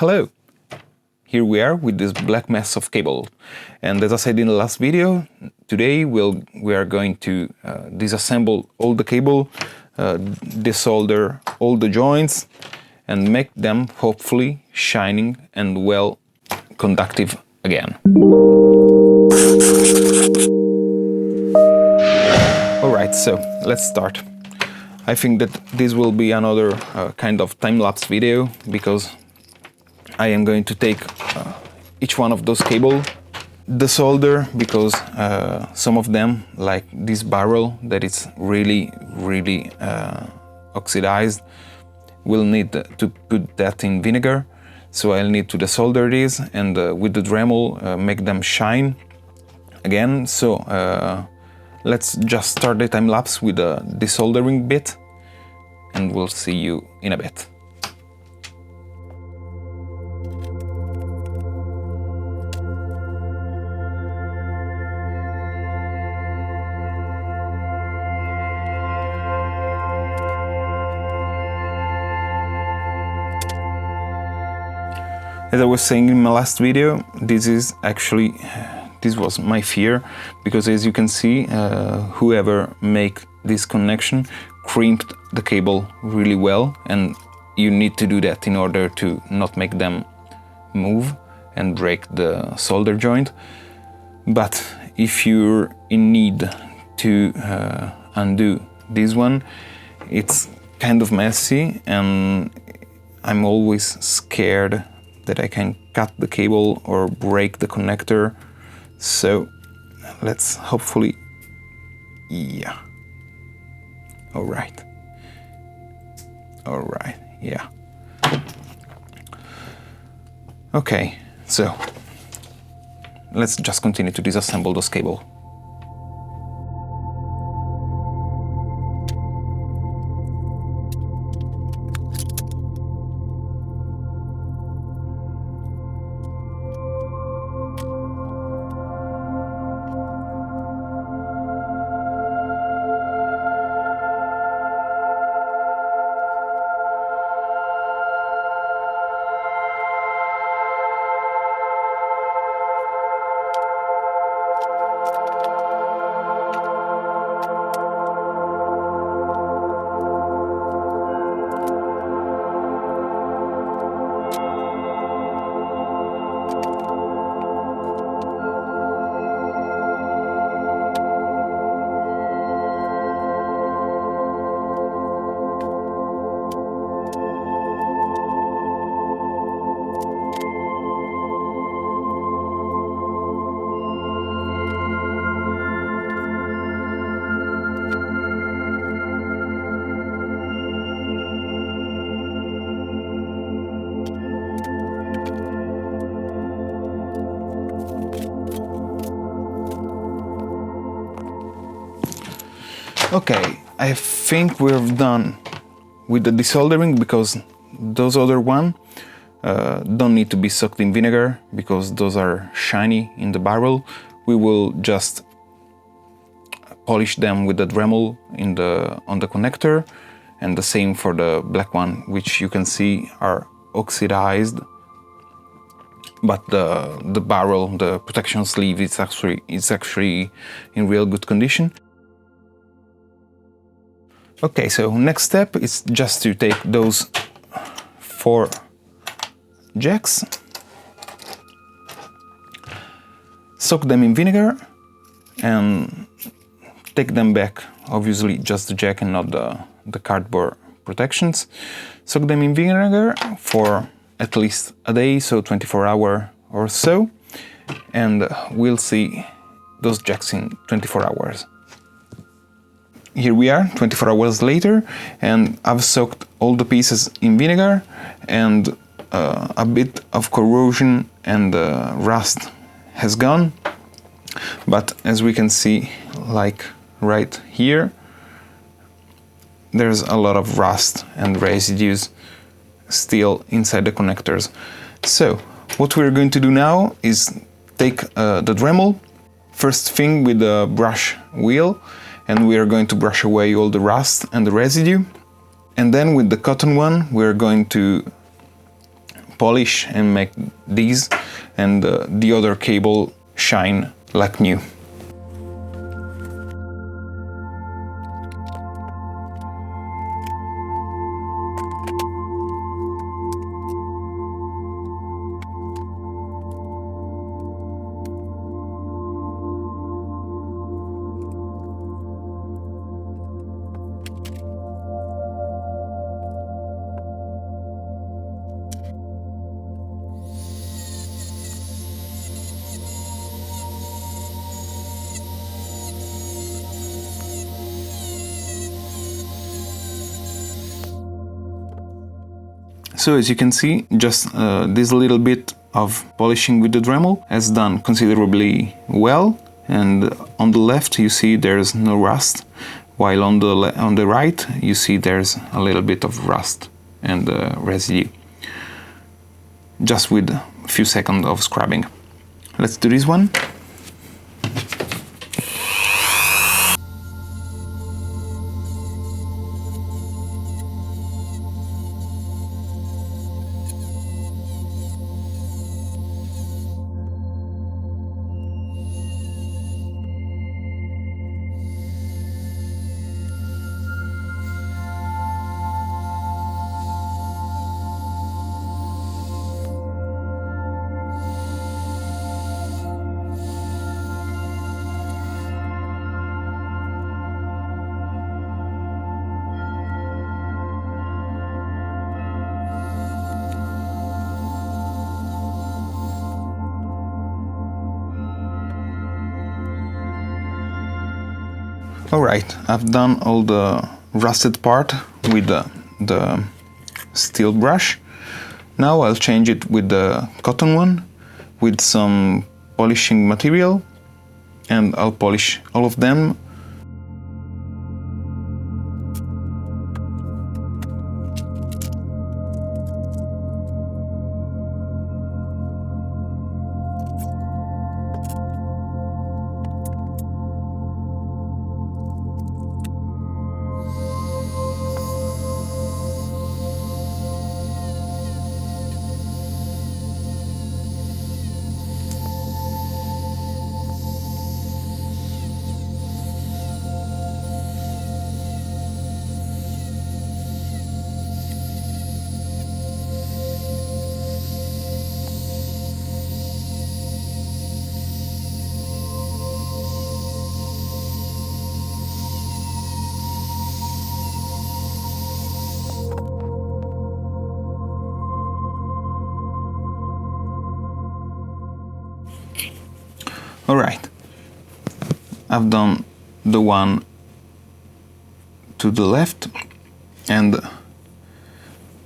Hello! Here we are with this black mess of cable, and as I said in the last video, today we are going to disassemble all the cable, desolder all the joints and make them hopefully shining and well conductive again. Alright, so let's start. I think that this will be another kind of time-lapse video, because I am going to take each one of those cable, desolder, because some of them, like this barrel that is really oxidized, will need to put that in vinegar. So I'll need to desolder these and with the Dremel make them shine again. So let's just start the time lapse with a desoldering bit, and we'll see you in a bit. As I was saying in my last video, this was my fear, because as you can see, whoever make this connection crimped the cable really well, and you need to do that in order to not make them move and break the solder joint. But if you're in need to undo this one, it's kind of messy, and I'm always scared that I can cut the cable or break the connector. So let's hopefully, yeah. All right, yeah. Okay, so let's just continue to disassemble those cables. Okay, I think we're done with the desoldering, because those other one don't need to be soaked in vinegar, because those are shiny in the barrel. We will just polish them with the Dremel on the connector, and the same for the black one, which you can see are oxidized, but the barrel, the protection sleeve, is actually in real good condition. Okay, so next step is just to take those 4 jacks, soak them in vinegar, and take them back. Obviously just the jack and not the cardboard protections. Soak them in vinegar for at least a day, so 24 hours or so, and we'll see those jacks in 24 hours. Here we are, 24 hours later, and I've soaked all the pieces in vinegar, and a bit of corrosion and rust has gone. But as we can see, like right here, there's a lot of rust and residues still inside the connectors. So what we're going to do now is take the Dremel, first thing with the brush wheel, and we are going to brush away all the rust and the residue. And then with the cotton one, we're going to polish and make these and the other cable shine like new. So as you can see, just this little bit of polishing with the Dremel has done considerably well, and on the left you see there's no rust, while on the right you see there's a little bit of rust and residue, just with a few seconds of scrubbing. Let's do this one. Alright, I've done all the rusted part with the steel brush. Now I'll change it with the cotton one with some polishing material, and I'll polish all of them. Alright, I've done the one to the left, and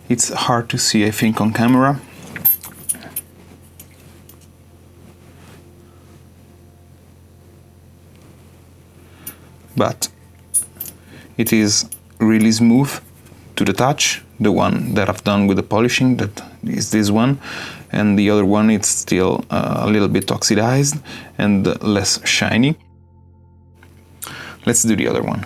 it's hard to see, I think, on camera. But it is really smooth to the touch. The one that I've done with the polishing, that is this one, and the other one it's still a little bit oxidized and less shiny. Let's do the other one.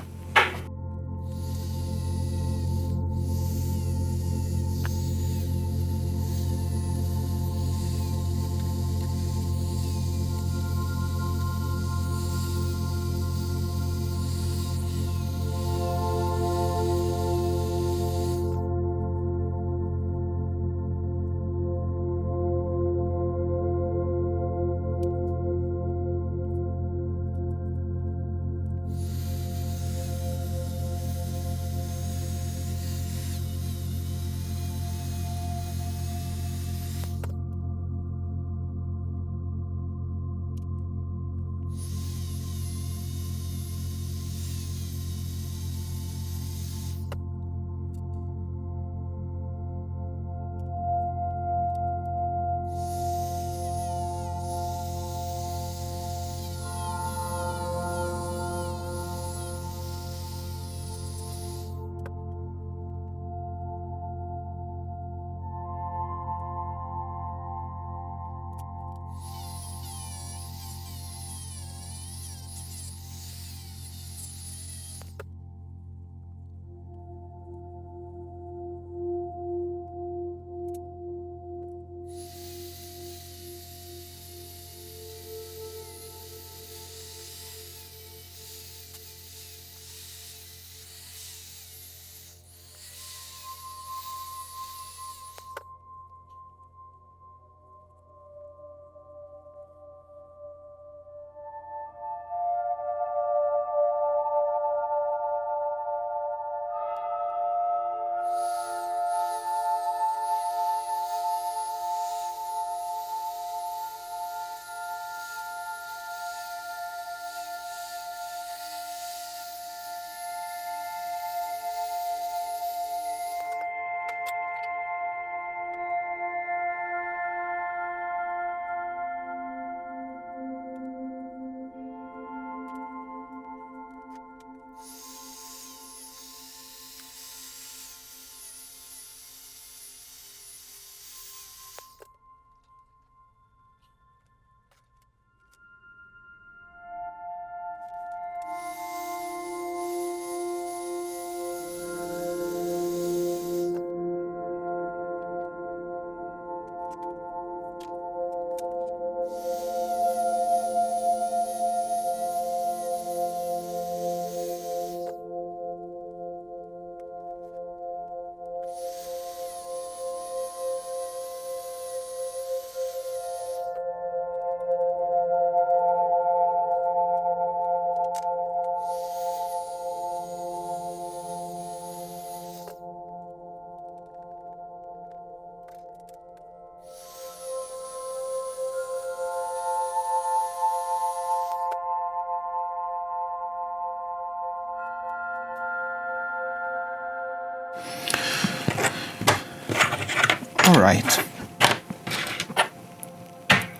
Alright,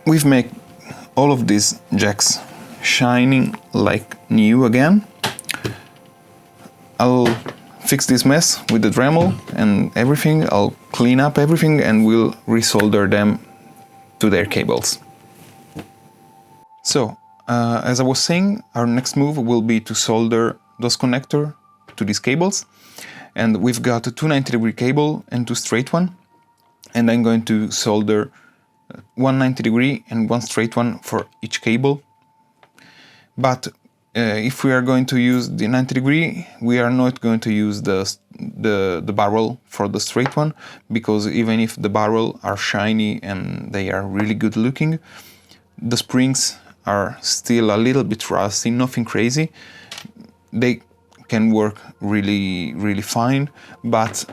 we've made all of these jacks shining like new again. I'll fix this mess with the Dremel and everything. I'll clean up everything and we'll resolder them to their cables. So, as I was saying, our next move will be to solder those connectors to these cables. And we've got a 290-degree cable and two straight one. And I'm going to solder one 90-degree and one straight one for each cable. But if we are going to use the 90-degree, we are not going to use the barrel for the straight one, because even if the barrel are shiny and they are really good looking, the springs are still a little bit rusty, nothing crazy. They can work really fine, but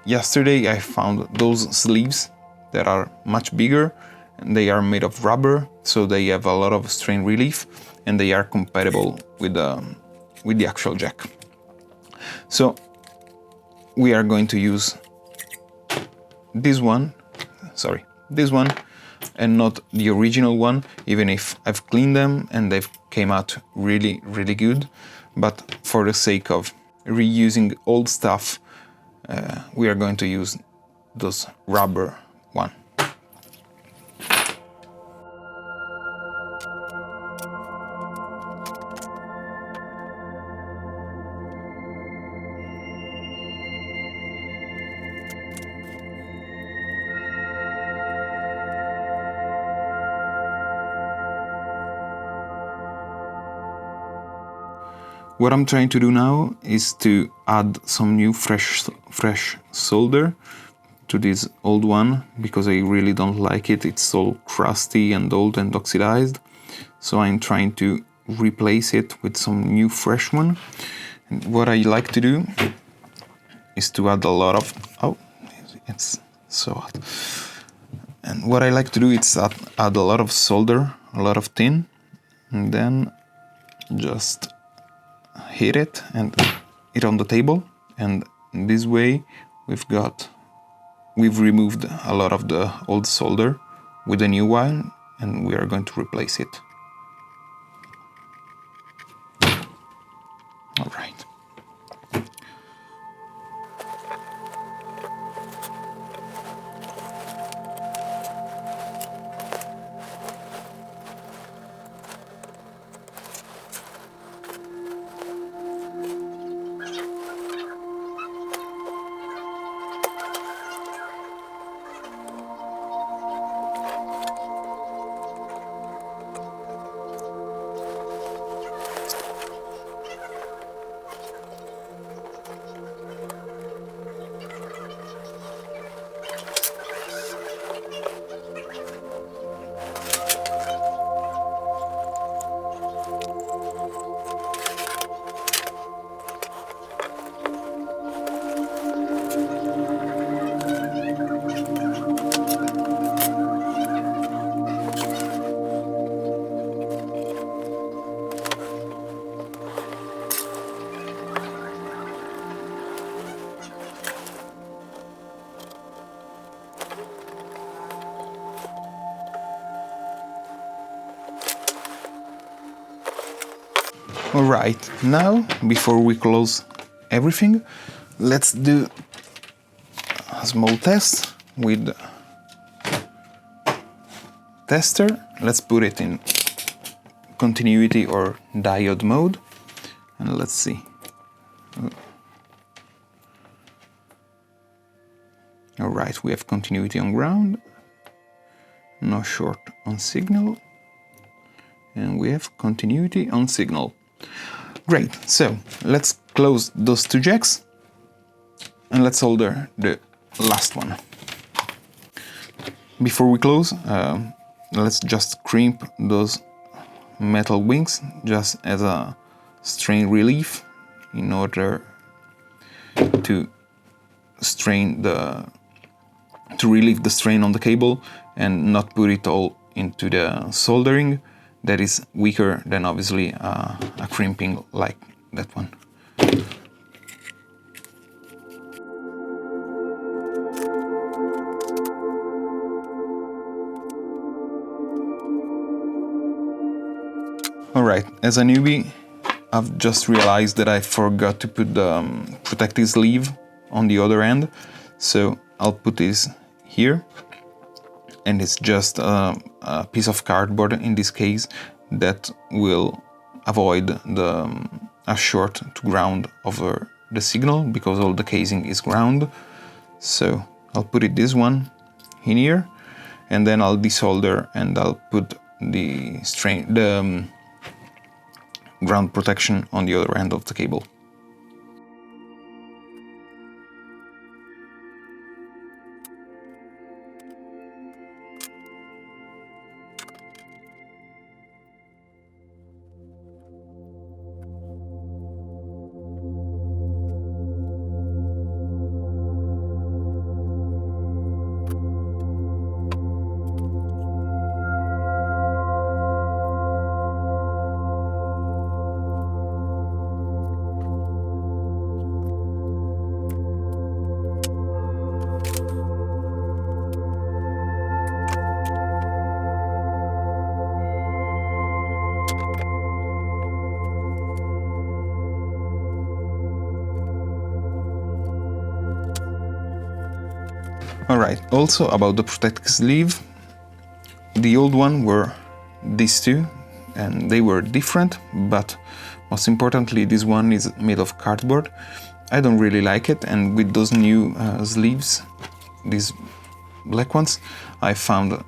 yesterday I found those sleeves that are much bigger, and they are made of rubber, so they have a lot of strain relief and they are compatible with the actual jack. So we are going to use this one, and not the original one, even if I've cleaned them and they've came out really good. But for the sake of reusing old stuff, we are going to use those rubber one. What I'm trying to do now is to add some new fresh solder to this old one, because I really don't like it. It's all crusty and old and oxidized. So I'm trying to replace it with some new fresh one. And what I like to do is to add a lot of... Oh, it's so hot. And what I like to do is add a lot of solder, a lot of tin, and then just hit it and it on the table, and this way we've removed a lot of the old solder with a new one, and we are going to replace it. All right. Alright, now before we close everything, let's do a small test with tester. Let's put it in continuity or diode mode, and let's see. Alright, we have continuity on ground, no short on signal, and we have continuity on signal. Great, so let's close those two jacks and let's solder the last one. Before we close, let's just crimp those metal wings just as a strain relief in order to relieve the strain on the cable and not put it all into the soldering. That is weaker than obviously a crimping like that one. Alright, as a newbie, I've just realized that I forgot to put the protective sleeve on the other end, so I'll put this here, and it's just a piece of cardboard in this case that will avoid a short to ground over the signal, because all the casing is ground. So I'll put this one in here, and then I'll desolder and I'll put the ground protection on the other end of the cable. Alright, also about the protective sleeve, the old one were these two, and they were different, but most importantly this one is made of cardboard. I don't really like it, and with those new sleeves, these black ones, I found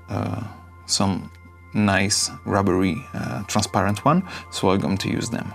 some nice rubbery transparent one, so I'm going to use them.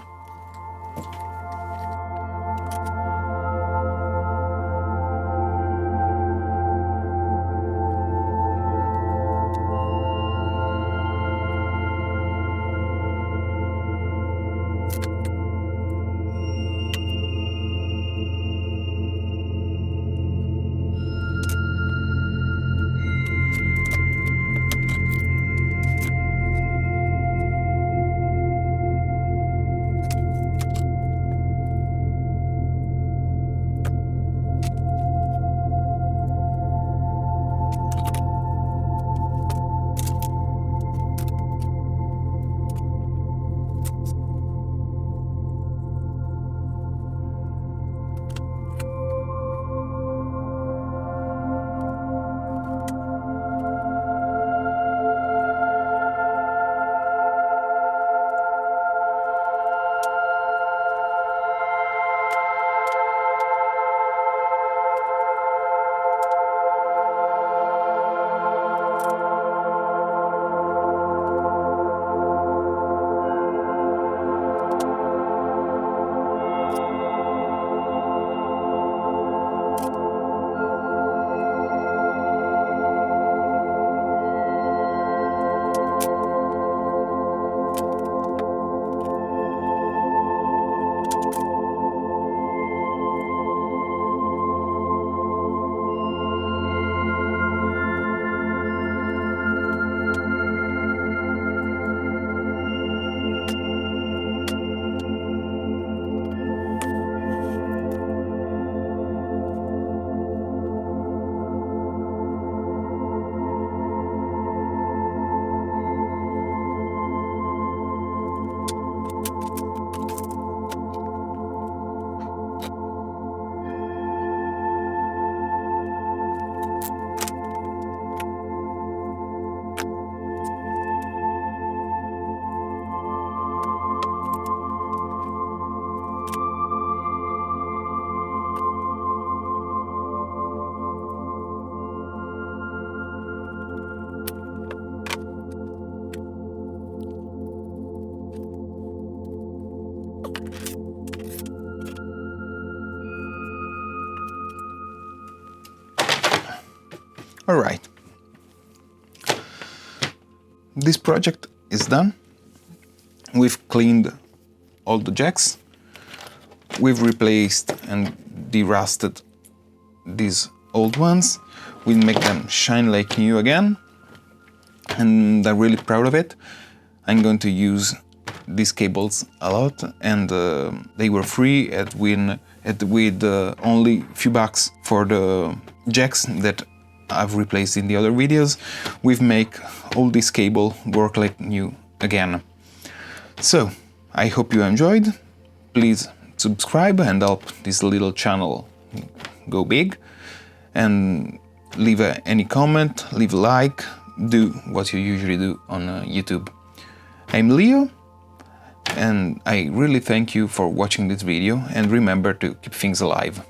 Alright, this project is done. We've cleaned all the jacks, we've replaced and de-rusted these old ones, we make them shine like new again, and I'm really proud of it. I'm going to use these cables a lot, and they were free with only few bucks for the jacks that I've replaced in the other videos. We've make all this cable work like new again. So, I hope you enjoyed. Please subscribe and help this little channel go big. And leave any comment, leave a like, do what you usually do on YouTube. I'm Leo, and I really thank you for watching this video, and remember to keep things alive.